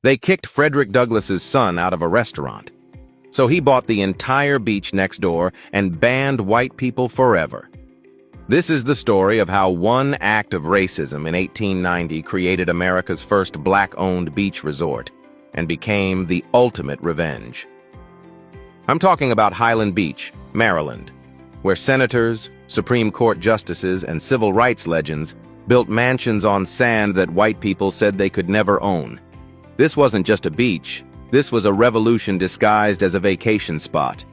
They kicked Frederick Douglass's son out of a restaurant. So he bought the entire beach next door and banned white people forever. This is the story of how one act of racism in 1890 created America's first black-owned beach resort and became the ultimate revenge. I'm talking about Highland Beach, Maryland, where senators, Supreme Court justices, and civil rights legends built mansions on sand that white people said they could never own. This wasn't just a beach, this was a revolution disguised as a vacation spot.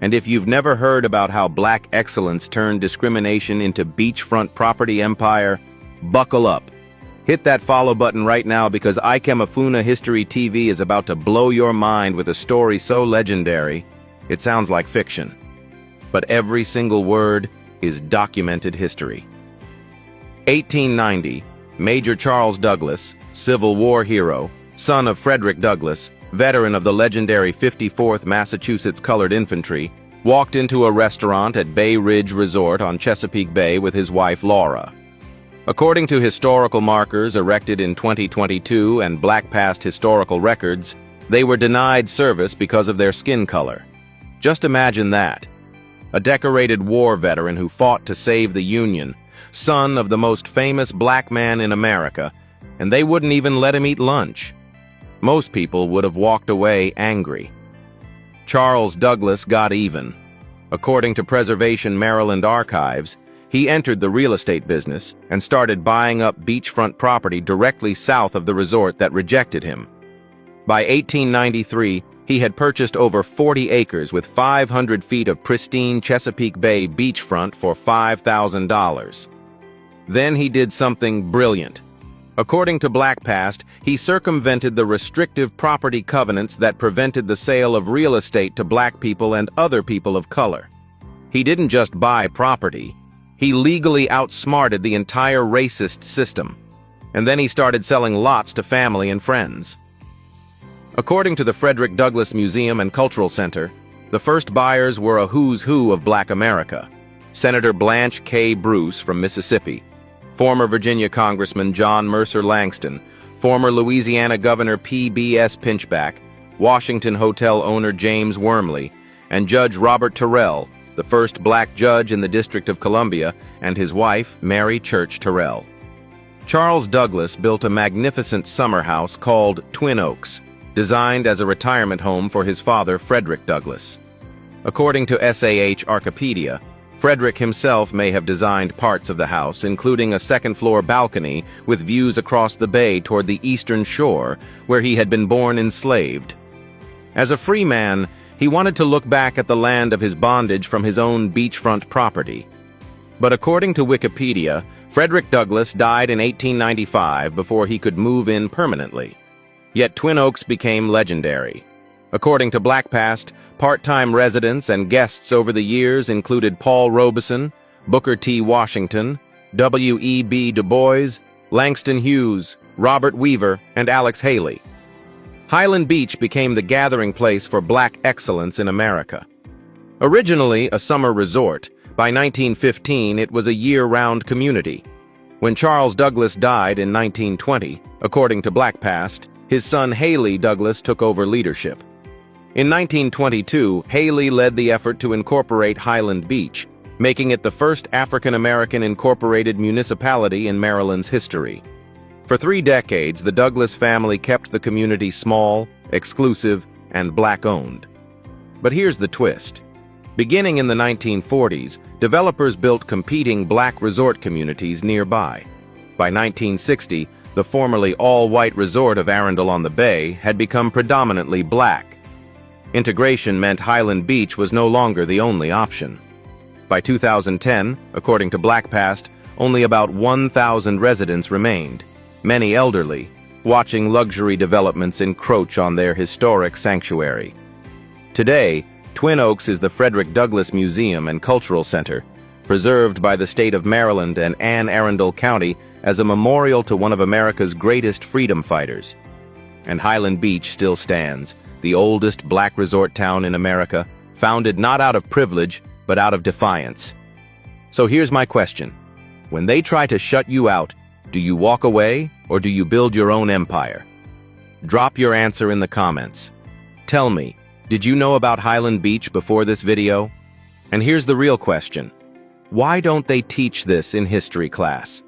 And if you've never heard about how black excellence turned discrimination into beachfront property empire, buckle up. Hit that follow button right now because Ikemafuna History TV is about to blow your mind with a story so legendary, it sounds like fiction. But every single word is documented history. 1890, Major Charles Douglass, Civil War hero, son of Frederick Douglass, veteran of the legendary 54th Massachusetts Colored Infantry, walked into a restaurant at Bay Ridge Resort on Chesapeake Bay with his wife Laura. According to historical markers erected in 2022 and Black Past historical records, they were denied service because of their skin color. Just imagine that. A decorated war veteran who fought to save the Union, son of the most famous black man in America, and they wouldn't even let him eat lunch. Most people would have walked away angry. Charles Douglass got even. According to Preservation Maryland Archives, he entered the real estate business and started buying up beachfront property directly south of the resort that rejected him. By 1893, he had purchased over 40 acres with 500 feet of pristine Chesapeake Bay beachfront for $5,000. Then he did something brilliant. According to Black Past, he circumvented the restrictive property covenants that prevented the sale of real estate to black people and other people of color. He didn't just buy property, he legally outsmarted the entire racist system. And then he started selling lots to family and friends. According to the Frederick Douglass Museum and Cultural Center, the first buyers were a who's who of black America. Senator Blanche K. Bruce from Mississippi, former Virginia Congressman John Mercer Langston, former Louisiana Governor P.B.S. Pinchback, Washington Hotel owner James Wormley, and Judge Robert Terrell, the first black judge in the District of Columbia, and his wife, Mary Church Terrell. Charles Douglass built a magnificent summer house called Twin Oaks, designed as a retirement home for his father, Frederick Douglass. According to SAH Archipedia, Frederick himself may have designed parts of the house, including a second-floor balcony with views across the bay toward the eastern shore, where he had been born enslaved. As a free man, he wanted to look back at the land of his bondage from his own beachfront property. But according to Wikipedia, Frederick Douglass died in 1895 before he could move in permanently. Yet Twin Oaks became legendary. According to Black Past, part-time residents and guests over the years included Paul Robeson, Booker T. Washington, W.E.B. DuBois, Langston Hughes, Robert Weaver, and Alex Haley. Highland Beach became the gathering place for black excellence in America. Originally a summer resort, by 1915 it was a year-round community. When Charles Douglass died in 1920, according to Black Past, his son Haley Douglass took over leadership. In 1922, Haley led the effort to incorporate Highland Beach, making it the first African-American incorporated municipality in Maryland's history. For 3 decades, the Douglass family kept the community small, exclusive, and black-owned. But here's the twist. Beginning in the 1940s, developers built competing black resort communities nearby. By 1960, the formerly all-white resort of Arundel-on-the-Bay had become predominantly black. Integration meant Highland Beach was no longer the only option. By 2010, according to Black Past, only about 1,000 residents remained, many elderly, watching luxury developments encroach on their historic sanctuary. Today, Twin Oaks is the Frederick Douglass Museum and Cultural Center, preserved by the state of Maryland and Anne Arundel County as a memorial to one of America's greatest freedom fighters. And Highland Beach still stands, the oldest black resort town in America, founded not out of privilege, but out of defiance. So here's my question. When they try to shut you out, do you walk away or do you build your own empire? Drop your answer in the comments. Tell me, did you know about Highland Beach before this video? And here's the real question. Why don't they teach this in history class?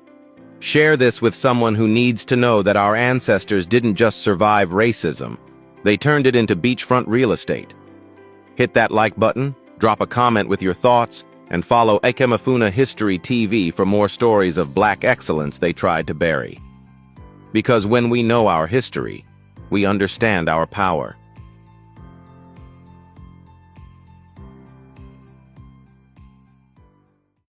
Share this with someone who needs to know that our ancestors didn't just survive racism. They turned it into beachfront real estate. Hit that like button, drop a comment with your thoughts, and follow Ekemafuna History TV for more stories of Black excellence they tried to bury. Because when we know our history, we understand our power.